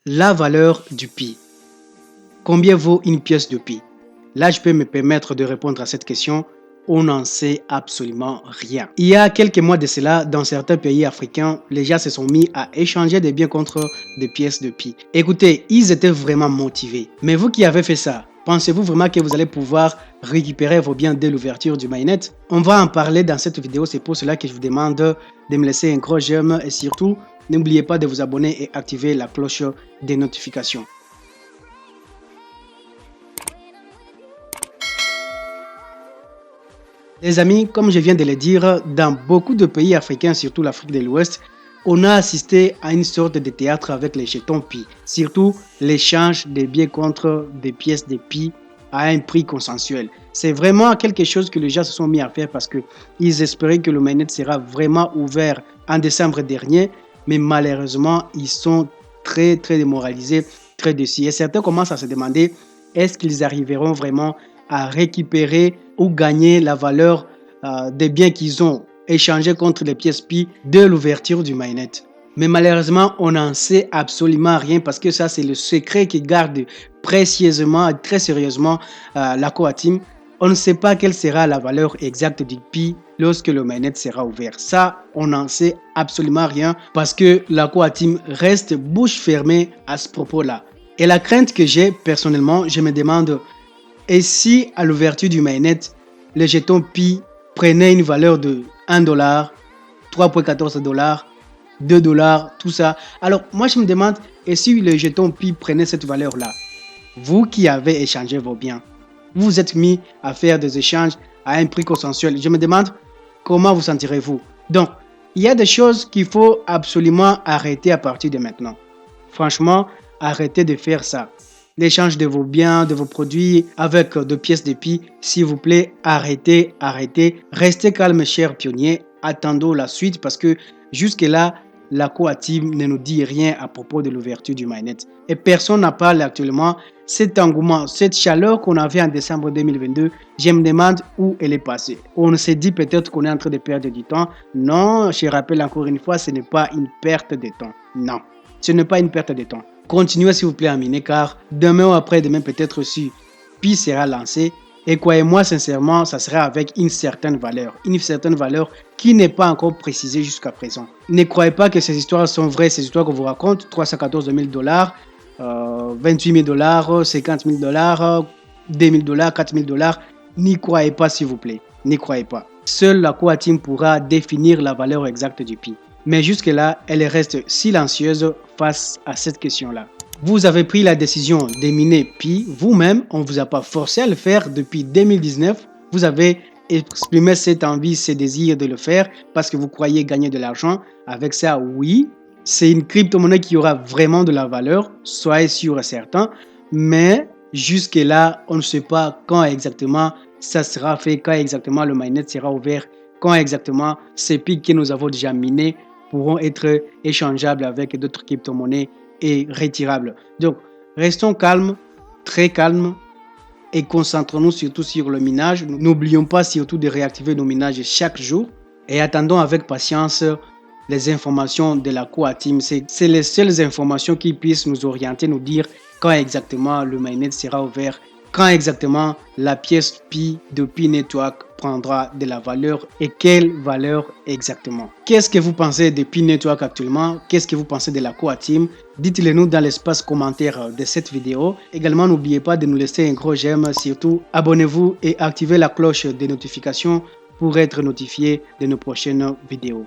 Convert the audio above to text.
La valeur du Pi. Combien vaut une pièce de Pi? Là, je peux me permettre de répondre à cette question. On n'en sait absolument rien. Il y a quelques mois de cela, dans certains pays africains, les gens se sont mis à échanger des biens contre des pièces de Pi. Écoutez, ils étaient vraiment motivés. Mais vous qui avez fait ça, pensez-vous vraiment que vous allez pouvoir récupérer vos biens dès l'ouverture du mainnet? On va en parler dans cette vidéo. C'est pour cela que je vous demande de me laisser un gros j'aime et surtout, n'oubliez pas de vous abonner et activer la cloche des notifications. Les amis, comme je viens de le dire, dans beaucoup de pays africains, surtout l'Afrique de l'Ouest, on a assisté à une sorte de théâtre avec les jetons Pi, surtout l'échange des biens contre des pièces de Pi à un prix consensuel. C'est vraiment quelque chose que les gens se sont mis à faire parce qu'ils espéraient que le mainnet sera vraiment ouvert en décembre dernier, mais malheureusement, ils sont très démoralisés, très déçus. Et certains commencent à se demander, est-ce qu'ils arriveront vraiment à récupérer ou gagner la valeur des biens qu'ils ont échangés contre les pièces Pi de l'ouverture du mainnet. Mais malheureusement, on n'en sait absolument rien parce que ça, c'est le secret qui garde précieusement et très sérieusement la Koa Team. On ne sait pas quelle sera la valeur exacte du Pi lorsque le mainnet sera ouvert. Ça, on n'en sait absolument rien parce que la Koa Team reste bouche fermée à ce propos-là. Et la crainte que j'ai personnellement, je me demande, et si à l'ouverture du mainnet, les jetons Pi prenaient une valeur de 1 $, 3,14 $, 2 $, tout ça. Alors moi je me demande, et si les jetons Pi prenaient cette valeur-là, vous qui avez échangé vos biens, vous vous êtes mis à faire des échanges à un prix consensuel. Je me demande comment vous sentirez-vous. Donc, il y a des choses qu'il faut absolument arrêter à partir de maintenant. Franchement, arrêtez de faire ça. L'échange de vos biens, de vos produits avec des pièces de Pi, s'il vous plaît, arrêtez. Restez calme, chers pionniers. Attendons la suite parce que jusque-là, la Koa Team ne nous dit rien à propos de l'ouverture du mainnet. Et personne n'a parlé actuellement. Cet engouement, cette chaleur qu'on avait en décembre 2022, je me demande où elle est passée. On s'est dit peut-être qu'on est en train de perdre du temps. Non, je rappelle encore une fois, ce n'est pas une perte de temps. Non, ce n'est pas une perte de temps. Continuez s'il vous plaît à miner car demain ou après-demain peut-être aussi Pi sera lancé et croyez-moi sincèrement ça sera avec une certaine valeur qui n'est pas encore précisée jusqu'à présent. Ne croyez pas que ces histoires sont vraies, ces histoires qu'on vous raconte, 314 000 $, 28 000 $, 50 000 $, 2 000 $, 4 000 $, n'y croyez pas s'il vous plaît, n'y croyez pas. Seule la Koa Team pourra définir la valeur exacte du Pi. Mais jusque-là, elle reste silencieuse face à cette question-là. Vous avez pris la décision de miner Pi vous-même, on ne vous a pas forcé à le faire depuis 2019. Vous avez exprimé cette envie, ce désir de le faire parce que vous croyez gagner de l'argent. Avec ça, oui, c'est une crypto-monnaie qui aura vraiment de la valeur, soyez sûr et certain. Mais jusque-là, on ne sait pas quand exactement ça sera fait, quand exactement le mainnet sera ouvert, quand exactement ces Pi que nous avons déjà minés pourront être échangeables avec d'autres crypto-monnaies et retirables. Donc, restons calmes, très calmes et concentrons-nous surtout sur le minage. N'oublions pas surtout de réactiver nos minages chaque jour et attendons avec patience les informations de la Koa Team. C'est les seules informations qui puissent nous orienter, nous dire quand exactement le mainnet sera ouvert, quand exactement la pièce Pi de Pi Network prendra de la valeur et quelle valeur exactement. Qu'est-ce que vous pensez de Pi Network actuellement? Qu'est-ce que vous pensez de la Koa Team? Dites-le nous dans l'espace commentaire de cette vidéo. Également, n'oubliez pas de nous laisser un gros j'aime. Surtout, abonnez-vous et activez la cloche des notifications pour être notifié de nos prochaines vidéos.